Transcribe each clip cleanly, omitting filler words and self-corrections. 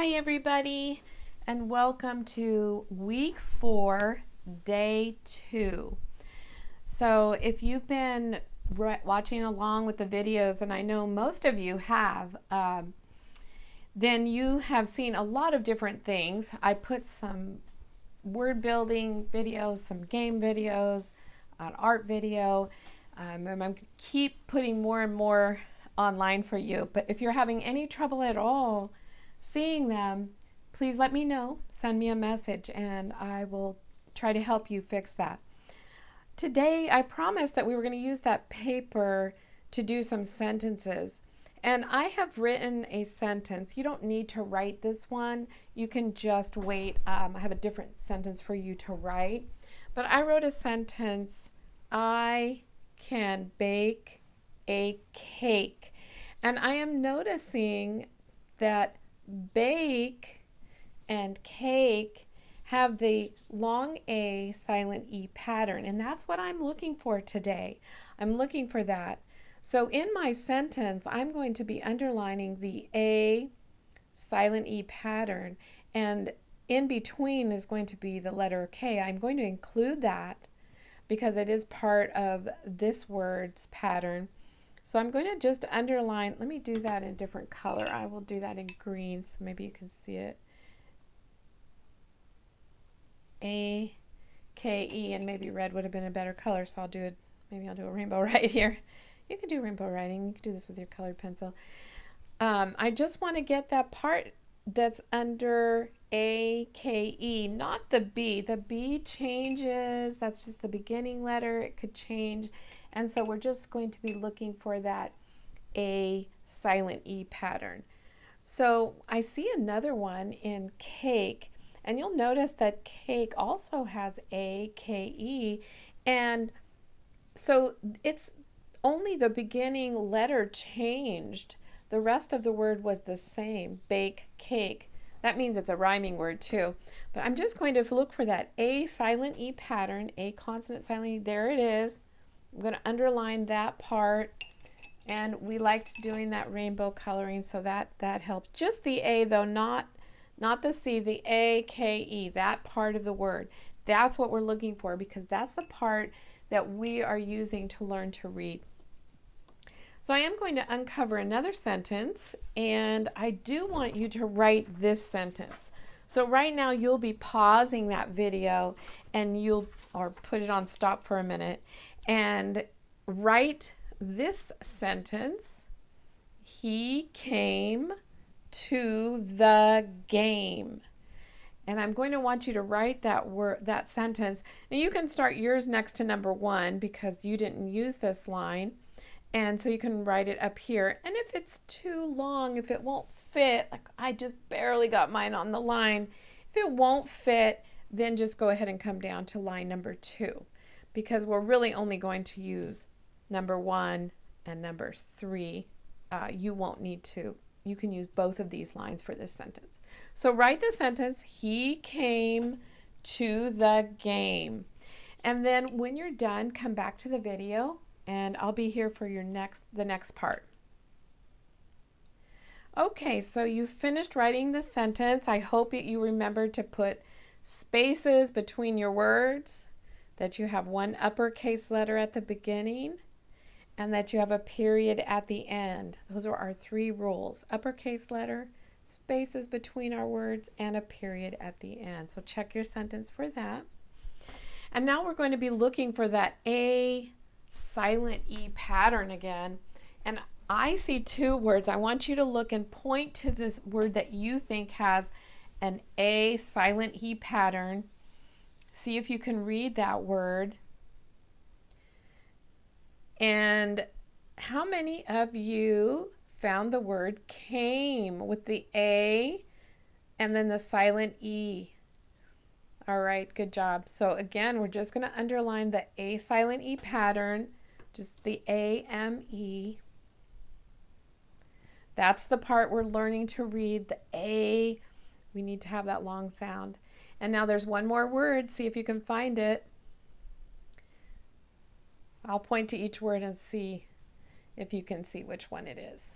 Hi, everybody, and welcome to week 4, day 2. So, if you've been watching along with the videos, and I know most of you have, then you have seen a lot of different things. I put some word building videos, some game videos, an art video, and I'm going to keep putting more and more online for you. But if you're having any trouble at all seeing them, please let me know. Send me a message and I will try to help you fix that. Today, I promised that we were going to use that paper to do some sentences. And I have written a sentence. You don't need to write this one. You can just wait. I have a different sentence for you to write. But I wrote a sentence, I can bake a cake. And I am noticing that bake and cake have the long A, silent E pattern, and that's what I'm looking for today. I'm looking for that. So in my sentence, I'm going to be underlining the A, silent E pattern, and in between is going to be the letter K. I'm going to include that because it is part of this word's pattern. So I'm going to just underline, let me do that in a different color. I will do that in green so maybe you can see it. A, K, E, and maybe red would have been a better color, so maybe I'll do a rainbow right here. You can do rainbow writing. You can do this with your colored pencil. I just want to get that part that's under A, K, E, not the B. The B changes. That's just the beginning letter. It could change. And so we're just going to be looking for that A, silent E pattern. So I see another one in cake, and you'll notice that cake also has A, K, E, and so it's only the beginning letter changed. The rest of the word was the same, bake, cake. That means it's a rhyming word too. But I'm just going to look for that A, silent E pattern, A, consonant, silent E. There it is. I'm going to underline that part, and we liked doing that rainbow coloring, so that helped. Just the A though, not the C, the A, K, E, that part of the word. That's what we're looking for because that's the part that we are using to learn to read. So I am going to uncover another sentence, and I do want you to write this sentence. So right now you'll be pausing that video and or put it on stop for a minute and write this sentence. He came to the game. And I'm going to want you to write that sentence. Now you can start yours next to number 1 because you didn't use this line. And so you can write it up here. And if it's too long, if it won't fit, like I just barely got mine on the line, if it won't fit, then just go ahead and come down to line number 2 because we're really only going to use number 1 and number 3. You won't need to. You can use both of these lines for this sentence. So write the sentence, he came to the game. And then when you're done, come back to the video and I'll be here for the next part. Okay, so you've finished writing the sentence. I hope that you remember to put spaces between your words, that you have one uppercase letter at the beginning, and that you have a period at the end. Those are our 3 rules. Uppercase letter, spaces between our words, and a period at the end. So check your sentence for that. And now we're going to be looking for that A, silent E pattern again. And I see 2 words. I want you to look and point to this word that you think has an A, silent E pattern. See if you can read that word. And how many of you found the word came with the A and then the silent E? All right, good job. So again, we're just going to underline the A silent E pattern, just the A-M-E. That's the part we're learning to read, the A. We need to have that long sound. And now there's one more word. See if you can find it. I'll point to each word and see if you can see which one it is.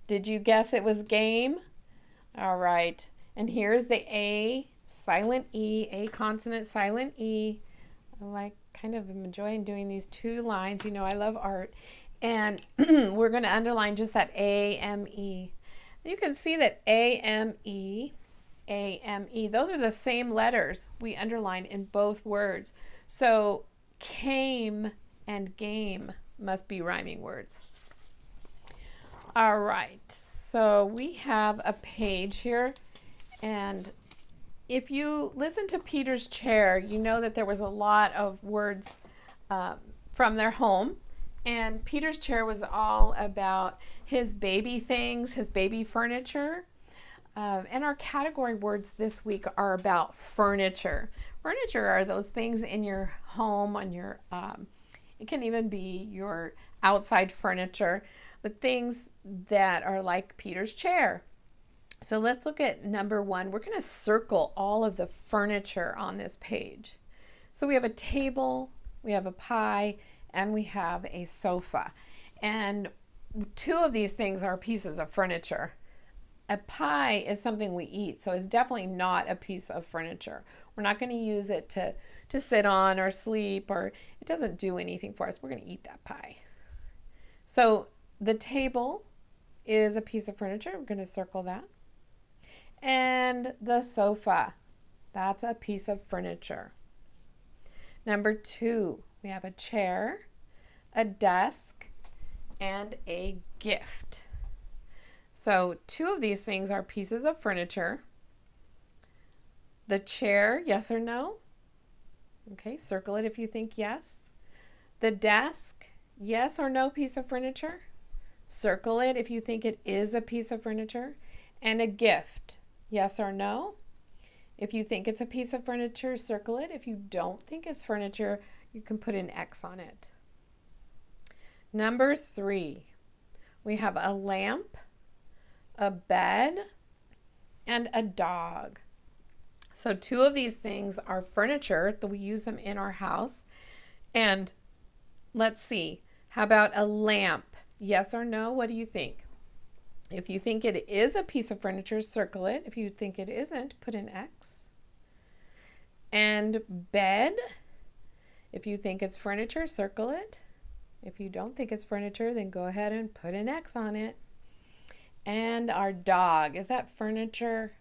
Did you guess it was game? All right. And here's the A, silent E, A consonant, silent E. I like kind of am enjoying doing these two lines. You know, I love art. And we're going to underline just that A, M, E. You can see that A, M, E, A, M, E, those are the same letters we underline in both words. So came and game must be rhyming words. All right, so we have a page here, and if you listen to Peter's Chair, you know that there was a lot of words from their home, and Peter's Chair was all about his baby things, his baby furniture. And our category words this week are about furniture. Furniture are those things in your home, on your, it can even be your outside furniture, but things that are like Peter's chair. So let's look at number one. We're going to circle all of the furniture on this page. So we have a table, we have a pie, and we have a sofa. And two of these things are pieces of furniture. A pie is something we eat, so it's definitely not a piece of furniture. We're not going to use it to sit on or sleep, or it doesn't do anything for us. We're going to eat that pie. So the table is a piece of furniture. We're going to circle that. And the sofa, that's a piece of furniture. Number two, we have a chair, a desk, and a gift. So two of these things are pieces of furniture. The chair, yes or no? Okay, circle it if you think yes. The desk, yes or no piece of furniture? Circle it if you think it is a piece of furniture. And a gift, yes or no? If you think it's a piece of furniture, circle it. If you don't think it's furniture, you can put an X on it. Number three, we have a lamp, a bed, and a dog. So two of these things are furniture that we use them in our house. And let's see, how about a lamp? Yes or no? What do you think? If you think it is a piece of furniture, circle it. If you think it isn't, put an X. And bed, if you think it's furniture, circle it. If you don't think it's furniture, then go ahead and put an X on it. And our dog, is that furniture?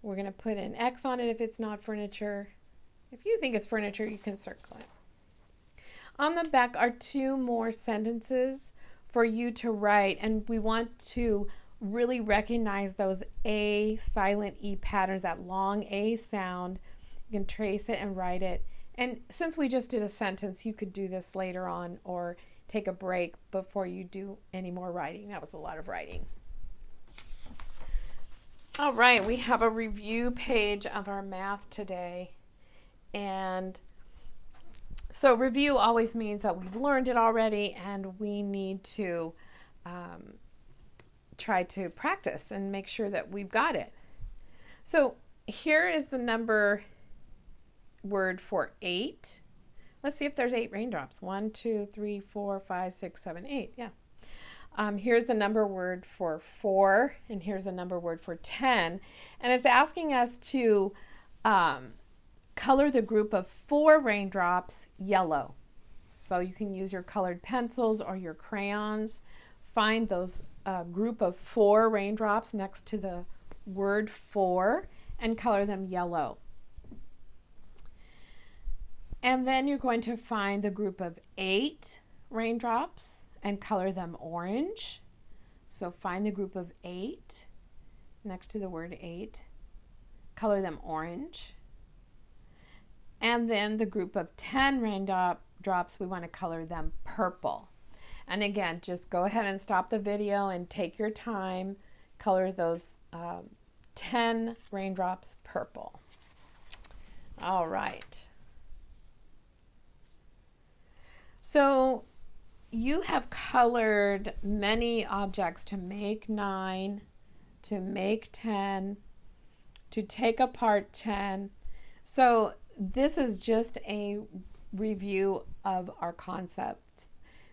We're going to put an X on it if it's not furniture. If you think it's furniture, you can circle it. On the back are two more sentences for you to write, and we want to really recognize those A, silent E patterns, that long A sound. You can trace it and write it. And since we just did a sentence, you could do this later on or take a break before you do any more writing. That was a lot of writing. All right, we have a review page of our math today. And so review always means that we've learned it already and we need to try to practice and make sure that we've got it. So here is the number word for 8. Let's see if there's 8 raindrops. 1, 2, 3, 4, 5, 6, 7, 8. Yeah. Here's the number word for 4, and here's the number word for 10. And it's asking us to color the group of 4 raindrops yellow. So you can use your colored pencils or your crayons. Find those group of 4 raindrops next to the word 4 and color them yellow. And then you're going to find the group of 8 raindrops and color them orange. So find the group of 8 next to the word 8. Color them orange. And then the group of 10 raindrops, we want to color them purple. And again, just go ahead and stop the video and take your time. Color those 10 raindrops purple. All right. So you have colored many objects to make 9, to make 10, to take apart 10. So this is just a review of our concept.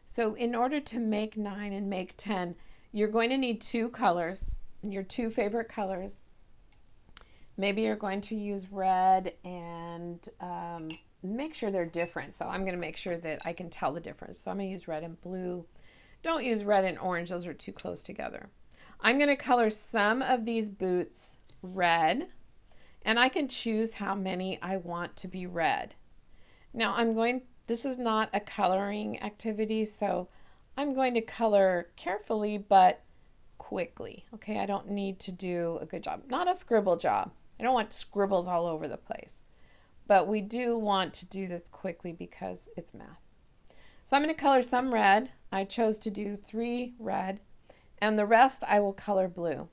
So in order to make 9 and make 10, you're going to need 2 colors. your two favorite colors. Maybe you're going to use red and make sure they're different. So I'm going to make sure that I can tell the difference. So I'm going to use red and blue. Don't use red and orange. Those are too close together. I'm going to color some of these boots red, and I can choose how many I want to be red. Now this is not a coloring activity, so I'm going to color carefully but quickly. Okay, I don't need to do a good job. Not a scribble job. I don't want scribbles all over the place. But we do want to do this quickly because it's math. So I'm going to color some red. I chose to do 3 red, and the rest I will color blue.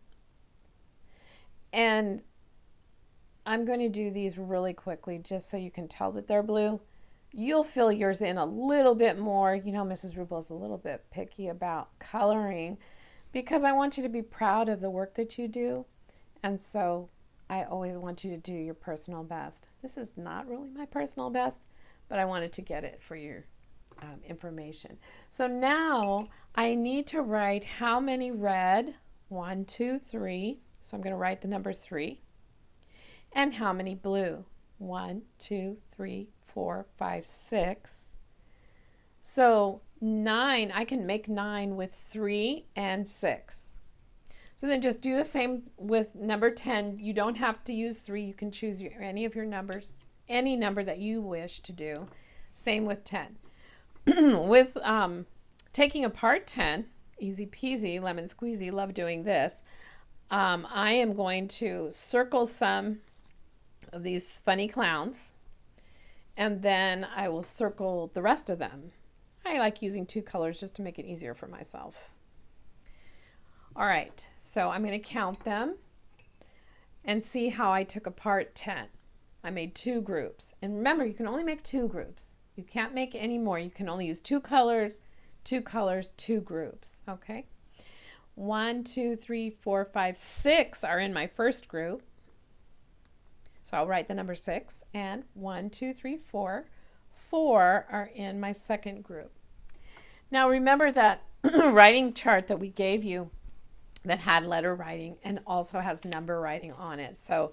And I'm going to do these really quickly just so you can tell that they're blue. You'll fill yours in a little bit more. You know, Mrs. Rubel is a little bit picky about coloring because I want you to be proud of the work that you do. And so I always want you to do your personal best. This is not really my personal best, but I wanted to get it for your information. So now I need to write how many red, 1, 2, 3. So I'm going to write the number 3. And how many blue, 1, 2, 3, 4, 5, 6. So 9, I can make 9 with 3 and 6. So then just do the same with number 10. You don't have to use 3. You can choose any of your numbers, any number that you wish to do. Same with 10. With taking apart 10, easy peasy, lemon squeezy, love doing this. I am going to circle some of these funny clowns, and then I will circle the rest of them. I like using 2 colors just to make it easier for myself. All right, so I'm going to count them and see how I took apart 10. I made 2 groups. And remember, you can only make 2 groups. You can't make any more. You can only use 2 colors, 2 colors, 2 groups, okay? 1, 2, 3, 4, 5, 6 are in my first group. So I'll write the number 6. And 1, 2, 3, 4. 4 are in my second group. Now remember that writing chart that we gave you that had letter writing and also has number writing on it. So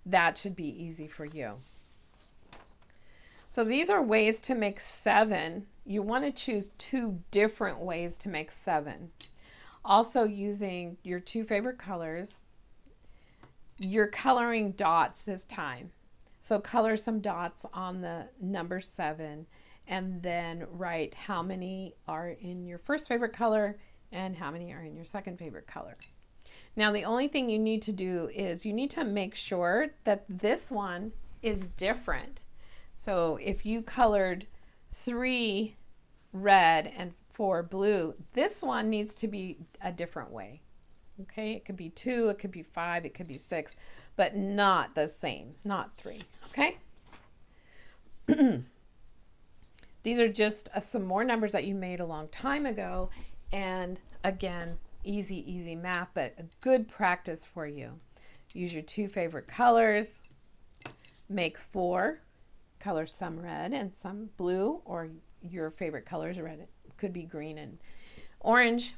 that should be easy for you. So these are ways to make 7. You want to choose 2 different ways to make 7. Also using your 2 favorite colors. You're coloring dots this time. So color some dots on the number 7 and then write how many are in your first favorite color and how many are in your second favorite color. Now the only thing you need to do is you need to make sure that this one is different. So if you colored 3 red and 4 blue, this one needs to be a different way. Okay, it could be 2, it could be 5, it could be 6, but not the same, not 3. Okay? These are just some more numbers that you made a long time ago. And again, easy math, but a good practice for you. Use your 2 favorite colors. Make 4. Color some red and some blue, or your favorite colors red. It could be green and orange.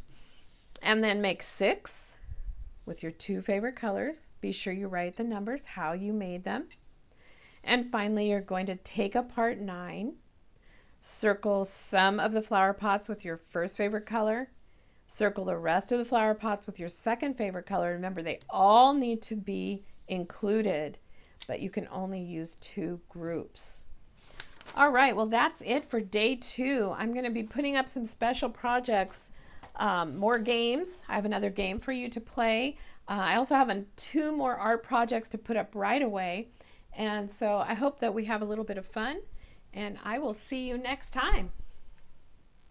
And then make 6 with your 2 favorite colors. Be sure you write the numbers, how you made them. And finally, you're going to take apart 9. Circle some of the flower pots with your first favorite color. Circle the rest of the flower pots with your second favorite color. Remember, they all need to be included, but you can only use 2 groups. All right, well, that's it for day 2. I'm going to be putting up some special projects, more games. I have another game for you to play. I also have 2 more art projects to put up right away. And so I hope that we have a little bit of fun, and I will see you next time.